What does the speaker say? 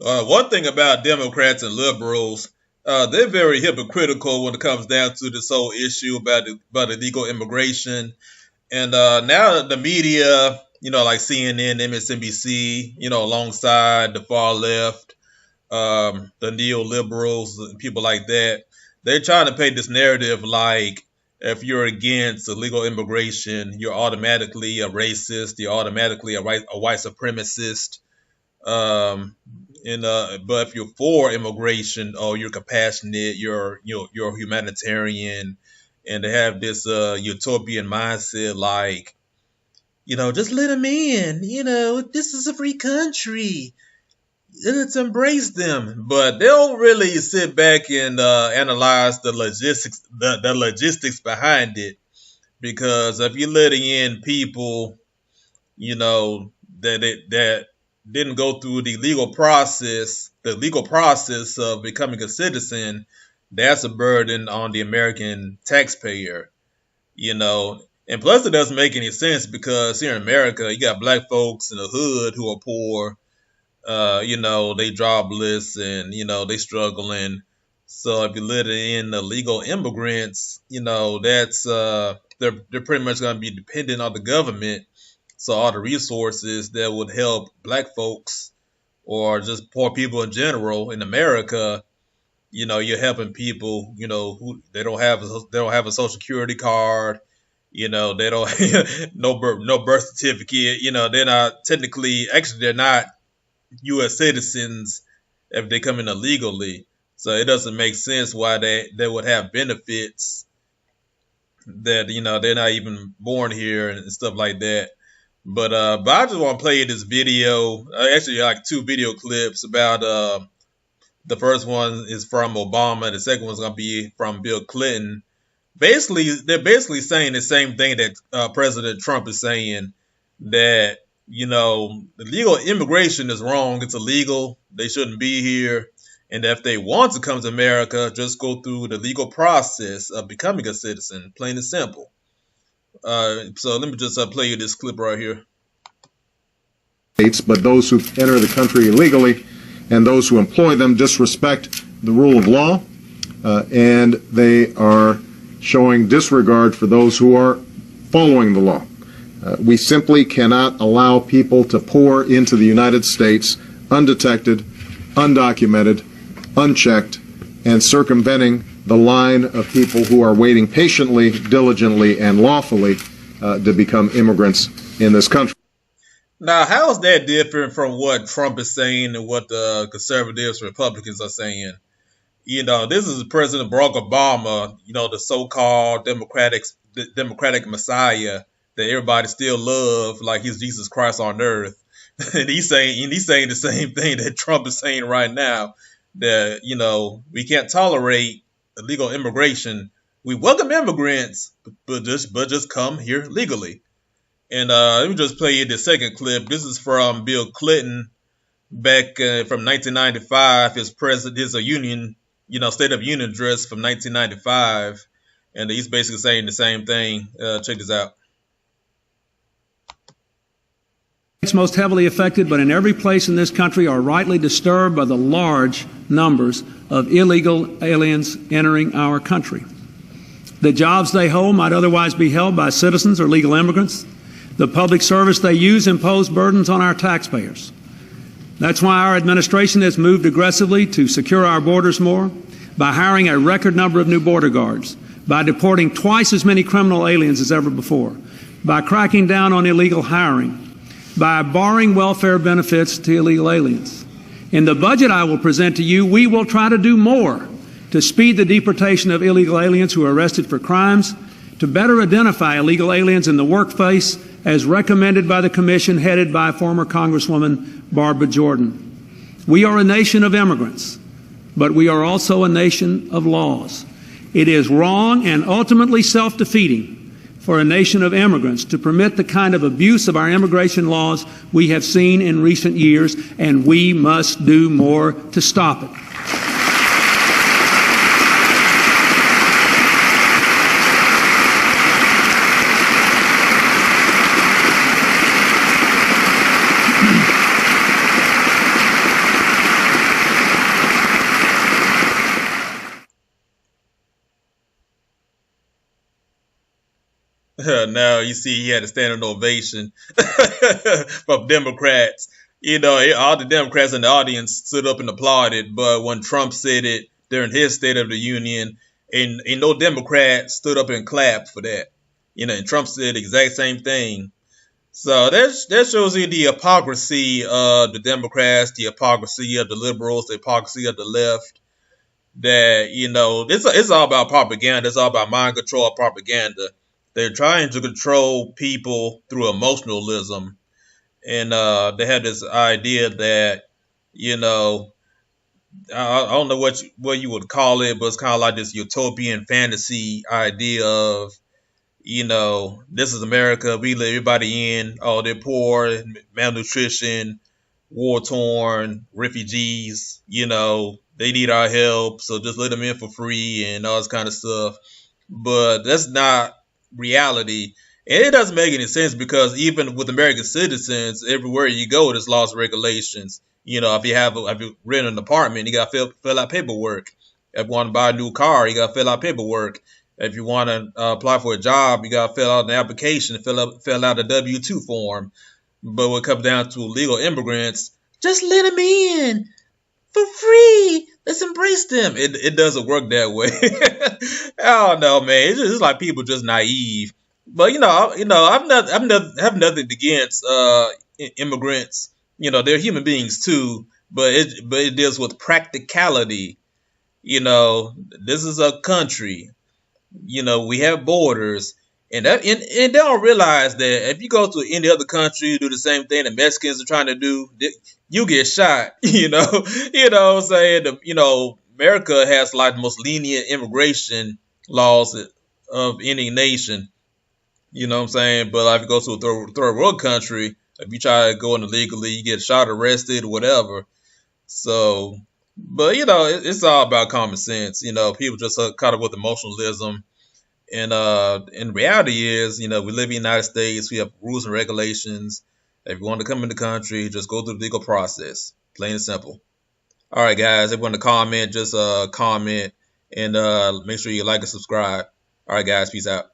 One thing about Democrats and liberals, they're very hypocritical when it comes down to this whole issue about illegal immigration. And now the media, like CNN, MSNBC, alongside the far left, the neoliberals, and people like that, they're trying to paint this narrative like if you're against illegal immigration, you're automatically a racist, you're automatically a white supremacist. Um, but if you're for immigration, or you're compassionate, you're humanitarian, and they have this utopian mindset, like just let them in. This is a free country. Let's embrace them. But they don't really sit back and analyze the logistics behind it. Because if you're letting in people, that didn't go through the legal process of becoming a citizen, that's a burden on the American taxpayer, And plus, it doesn't make any sense because here in America, you got black folks in the hood who are poor, they jobless and, they struggling. So if you let in illegal immigrants, they're pretty much going to be dependent on the government. So all the resources that would help black folks or just poor people in general in America, you're helping people, who they don't have a social security card, they don't no birth certificate, they're not technically, actually they're not U.S. citizens if they come in illegally. So it doesn't make sense why they would have benefits that they're not even born here and stuff like that. But I just want to play this video. Actually, like two video clips about the first one is from Obama. The second one's gonna be from Bill Clinton. They're basically saying the same thing that President Trump is saying, that illegal immigration is wrong. It's illegal. They shouldn't be here. And if they want to come to America, just go through the legal process of becoming a citizen, plain and simple. So let me just play you this clip right here. But those who enter the country illegally and those who employ them disrespect the rule of law, and they are showing disregard for those who are following the law. We simply cannot allow people to pour into the United States undetected, undocumented, unchecked, and circumventing the line of people who are waiting patiently, diligently, and lawfully to become immigrants in this country. Now, how is that different from what Trump is saying and what the conservatives, Republicans are saying? This is President Barack Obama, the so-called Democratic Messiah that everybody still love, like he's Jesus Christ on earth. And he's saying the same thing that Trump is saying right now, that, we can't tolerate illegal immigration. We welcome immigrants, but just come here legally. And let me just play you the second clip. This is from Bill Clinton back from 1995. His union, State of Union address from 1995, and he's basically saying the same thing. Check this out. It's most heavily affected, but in every place in this country are rightly disturbed by the large numbers of illegal aliens entering our country. The jobs they hold might otherwise be held by citizens or legal immigrants. The public service they use impose burdens on our taxpayers. That's why our administration has moved aggressively to secure our borders more, by hiring a record number of new border guards, by deporting twice as many criminal aliens as ever before, by cracking down on illegal hiring, by barring welfare benefits to illegal aliens. In the budget I will present to you, we will try to do more to speed the deportation of illegal aliens who are arrested for crimes, to better identify illegal aliens in the workplace as recommended by the Commission headed by former Congresswoman Barbara Jordan. We are a nation of immigrants, but we are also a nation of laws. It is wrong and ultimately self-defeating for a nation of immigrants to permit the kind of abuse of our immigration laws we have seen in recent years, and we must do more to stop it. Now you see he had a standing ovation from Democrats. You know, all the Democrats in the audience stood up and applauded, but when Trump said it during his State of the Union, and no Democrat stood up and clapped for that. You know, and Trump said the exact same thing. So that shows you the hypocrisy of the Democrats, the hypocrisy of the liberals, the hypocrisy of the left. That, you know, it's all about propaganda. It's all about mind control propaganda. They're trying to control people through emotionalism, and they have this idea that, you know, I don't know what you would call it, but it's kind of like this utopian fantasy idea of, you know, this is America. We let everybody in. Oh, they're poor, malnutrition, war torn, refugees. You know, they need our help, so just let them in for free and all this kind of stuff. But that's not reality. And it doesn't make any sense because even with American citizens, everywhere you go, there's laws and regulations. You know, if you rent an apartment, you got to fill out paperwork. If you want to buy a new car, you got to fill out paperwork. If you want to apply for a job, you got to fill out an application, fill out a W-2 form. But when it comes down to illegal immigrants, just let them in for free. Let's embrace them. It doesn't work that way. I don't know, man. It's just like people just naive. But I've nothing against immigrants. You know, they're human beings too. But it deals with practicality. You know, this is a country. You know, we have borders. And they don't realize that if you go to any other country, do the same thing the Mexicans are trying to do, you get shot. You know what I'm saying? America has like the most lenient immigration laws of any nation. You know what I'm saying? But like if you go to a third world country, if you try to go in illegally, you get shot, arrested, whatever. So, but it's all about common sense. You know, people just caught up with emotionalism. And reality is, we live in the United States. We have rules and regulations. If you want to come in the country, just go through the legal process. Plain and simple. All right, guys. If you want to comment, just comment and make sure you like and subscribe. All right, guys. Peace out.